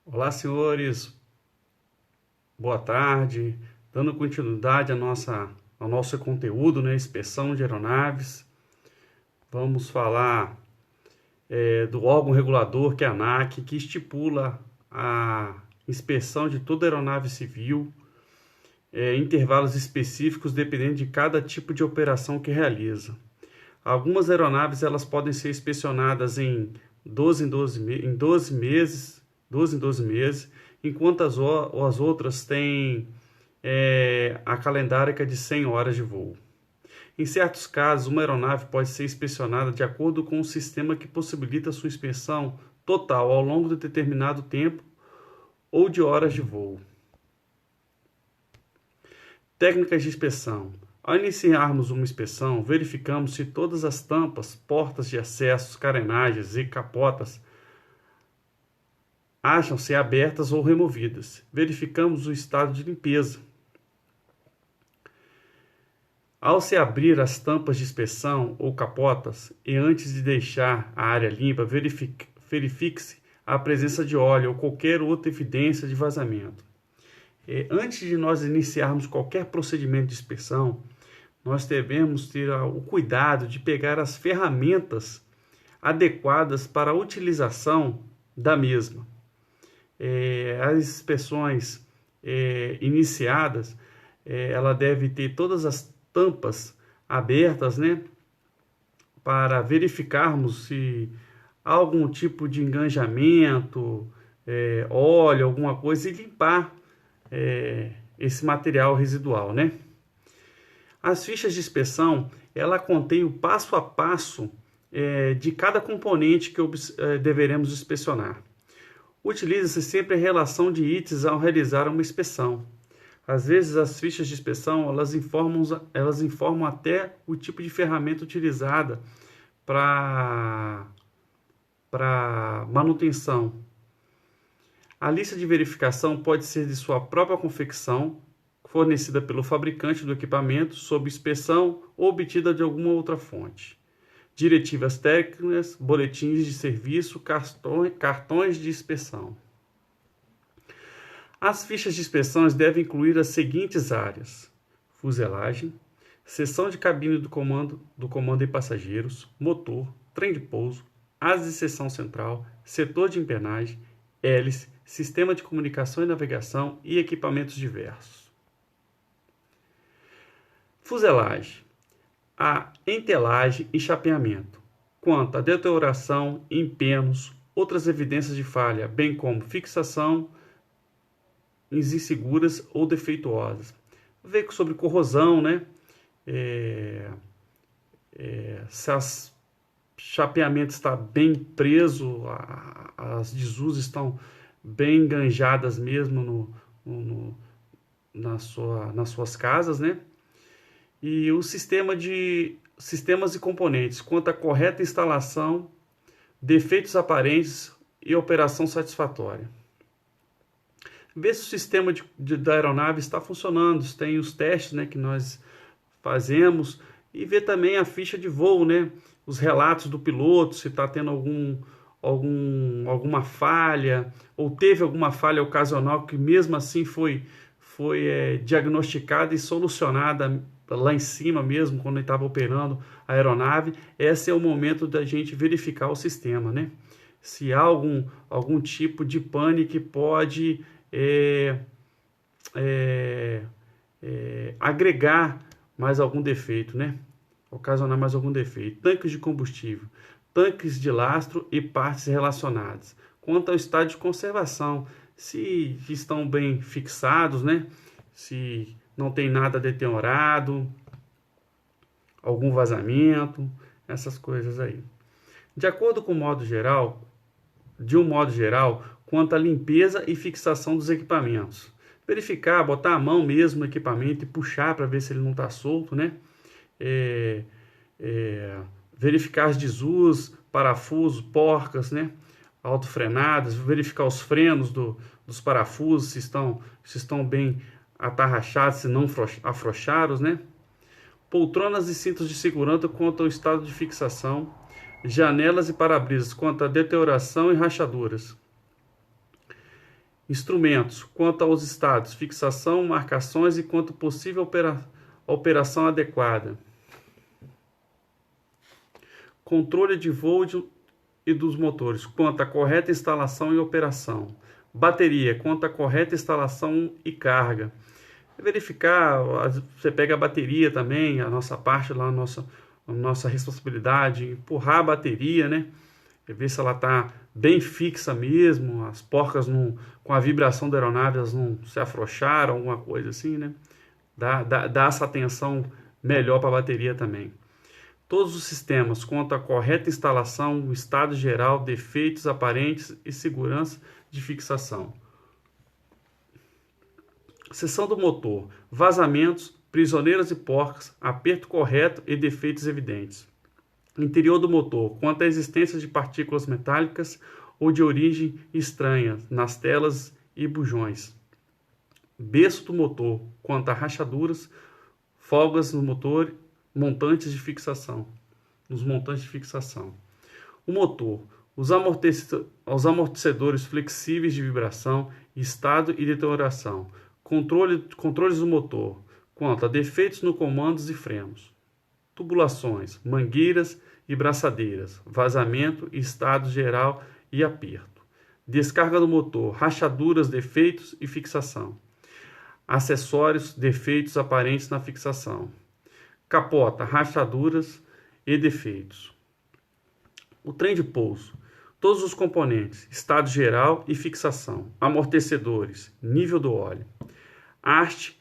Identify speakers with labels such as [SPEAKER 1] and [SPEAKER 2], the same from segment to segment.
[SPEAKER 1] Olá, senhores, boa tarde. Dando continuidade ao nosso conteúdo, né? Inspeção de aeronaves. Vamos falar do órgão regulador, que é a ANAC, que estipula a inspeção de toda aeronave civil, em intervalos específicos, dependendo de cada tipo de operação que realiza. Algumas aeronaves elas podem ser inspecionadas em 12 meses, 12 em 12 meses, enquanto as outras têm a calendárica de 100 horas de voo. Em certos casos, uma aeronave pode ser inspecionada de acordo com um sistema que possibilita sua inspeção total ao longo de determinado tempo ou de horas de voo. Técnicas de inspeção. Ao iniciarmos uma inspeção, verificamos se todas as tampas, portas de acesso, carenagens e capotas acham-se abertas ou removidas. Verificamos o estado de limpeza. Ao se abrir as tampas de inspeção ou capotas e antes de deixar a área limpa, verifique-se a presença de óleo ou qualquer outra evidência de vazamento. Antes de nós iniciarmos qualquer procedimento de inspeção, nós devemos ter o cuidado de pegar as ferramentas adequadas para a utilização da mesma. As inspeções iniciadas, ela deve ter todas as tampas abertas, né, para verificarmos se há algum tipo de enganjamento, óleo, alguma coisa, e limpar esse material residual, né? As fichas de inspeção, ela contém o passo a passo de cada componente que deveremos inspecionar. Utiliza-se sempre a relação de itens ao realizar uma inspeção. Às vezes as fichas de inspeção elas informam até o tipo de ferramenta utilizada para manutenção. A lista de verificação pode ser de sua própria confecção, fornecida pelo fabricante do equipamento, sob inspeção ou obtida de alguma outra fonte. Diretivas técnicas, boletins de serviço, cartões de inspeção. As fichas de inspeções devem incluir as seguintes áreas: fuselagem, seção de cabine do comando e passageiros, motor, trem de pouso, asa de seção central, setor de empennagem, hélice, sistema de comunicação e navegação e equipamentos diversos. Fuselagem. A entelagem e chapeamento, quanto à deterioração, empenos, outras evidências de falha, bem como fixação inseguras ou defeituosas. Ver sobre corrosão, né? Se o chapeamento está bem preso, as desus estão bem enganjadas mesmo nas suas casas, né? E o sistemas e componentes, quanto à correta instalação, defeitos aparentes e operação satisfatória. Ver se o sistema da aeronave está funcionando, se tem os testes, né, que nós fazemos, e ver também a ficha de voo, né, os relatos do piloto, se está tendo alguma falha, ou teve alguma falha ocasional que mesmo assim foi diagnosticada e solucionada lá em cima mesmo, quando ele estava operando a aeronave. Esse é o momento da gente verificar o sistema, né? Se há algum tipo de pane que pode agregar mais algum defeito, né? Ocasionar mais algum defeito. Tanques de combustível, tanques de lastro e partes relacionadas. Quanto ao estado de conservação, se estão bem fixados, né? Se não tem nada deteriorado, algum vazamento, essas coisas aí. De acordo com o modo geral, quanto à limpeza e fixação dos equipamentos. Verificar, botar a mão mesmo no equipamento e puxar para ver se ele não está solto, né? Verificar as desus, parafusos, porcas, né? Autofrenadas, verificar os frenos dos parafusos, se estão bem atarrachados, se não afrouxados, né? Poltronas e cintos de segurança quanto ao estado de fixação, janelas e para-brisas quanto à deterioração e rachaduras. Instrumentos, quanto aos estados, fixação, marcações e quanto possível operação adequada. Controle de voo e dos motores, quanto à correta instalação e operação. Bateria, quanto à correta instalação e carga. Verificar, você pega a bateria também, a nossa parte lá, a nossa responsabilidade, empurrar a bateria, né? Ver se ela está bem fixa mesmo, as porcas não, com a vibração da aeronave elas não se afrouxaram, alguma coisa assim, né? Dá essa atenção melhor para a bateria também. Todos os sistemas, quanto à correta instalação, o estado geral, defeitos aparentes e segurança de fixação. Seção do motor, vazamentos, prisioneiras e porcas, aperto correto e defeitos evidentes. Interior do motor, quanto à existência de partículas metálicas ou de origem estranha nas telas e bujões. Berço do motor, quanto a rachaduras, folgas no motor, montantes de fixação. Nos montantes de fixação. O motor, os amortecedores flexíveis de vibração, estado e deterioração. Controles do motor, quanto a defeitos no comandos e frenos. Tubulações, mangueiras e braçadeiras, vazamento, estado geral e aperto. Descarga do motor, rachaduras, defeitos e fixação. Acessórios, defeitos aparentes na fixação. Capota, rachaduras e defeitos. O trem de pouso, todos os componentes, estado geral e fixação. Amortecedores, nível do óleo. Haste,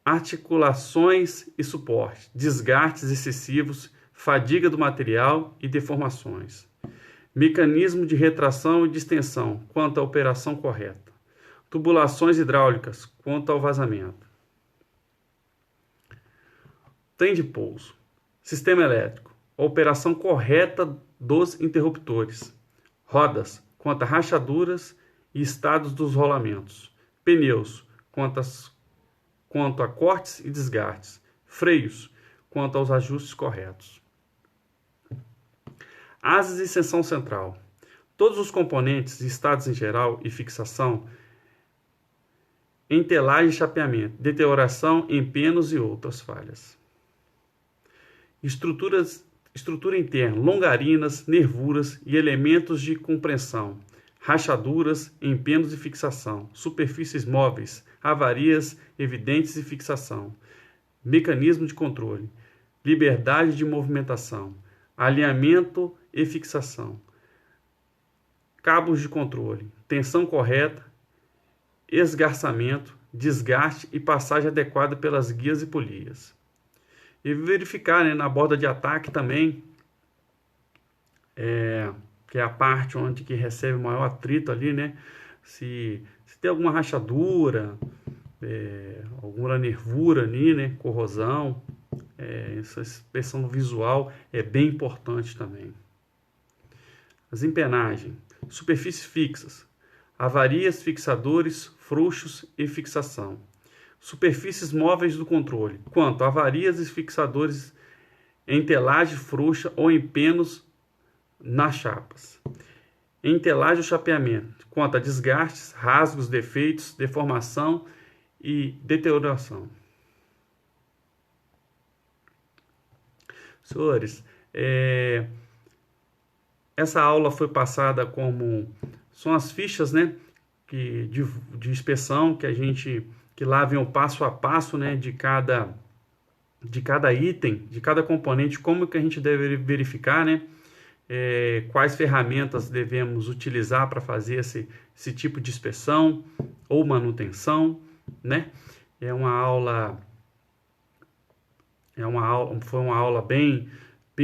[SPEAKER 1] articulações e suporte, desgastes excessivos, fadiga do material e deformações. Mecanismo de retração e distensão, quanto à operação correta. Tubulações hidráulicas, quanto ao vazamento. Trem de pouso. Sistema elétrico, a operação correta dos interruptores. Rodas, quanto a rachaduras e estados dos rolamentos. Pneus, quanto a cortes e desgastes. Freios, quanto aos ajustes corretos. Asas e seção central. Todos os componentes, estados em geral e fixação, entelagem e chapeamento, deterioração, empenos e outras falhas. Estrutura interna, longarinas, nervuras e elementos de compreensão, rachaduras, empenos e fixação, superfícies móveis, avarias evidentes e fixação, mecanismo de controle, liberdade de movimentação, alinhamento e fixação, cabos de controle, tensão correta, esgarçamento, desgaste e passagem adequada pelas guias e polias. E verificar, né, na borda de ataque também, que é a parte onde que recebe o maior atrito ali, né? Se tem alguma rachadura, alguma nervura ali, né? Corrosão, essa inspeção visual é bem importante também. As empenagens, superfícies fixas, avarias, fixadores, frouxos e fixação. Superfícies móveis do controle, quanto a avarias e fixadores em telagem frouxa ou em penos nas chapas. Em telagem ou chapeamento, quanto a desgastes, rasgos, defeitos, deformação e deterioração. Senhores, essa aula foi passada como são as fichas, né, de inspeção que lá vem o passo a passo, né, de cada item, de cada componente, como que a gente deve verificar, né, quais ferramentas devemos utilizar para fazer esse tipo de inspeção ou manutenção, né? Foi uma aula bem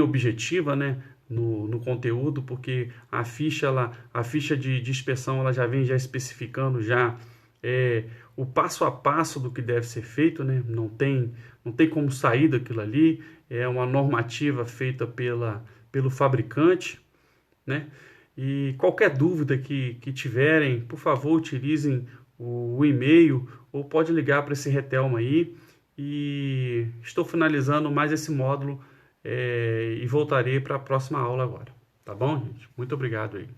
[SPEAKER 1] objetiva, né, no conteúdo, porque a ficha de inspeção ela já vem especificando o passo a passo do que deve ser feito, né? Não tem como sair daquilo ali, é uma normativa feita pelo fabricante, né? E qualquer dúvida que tiverem, por favor, utilizem o e-mail ou pode ligar para esse Retelma aí. E estou finalizando mais esse módulo e voltarei para a próxima aula agora. Tá bom, gente? Muito obrigado aí.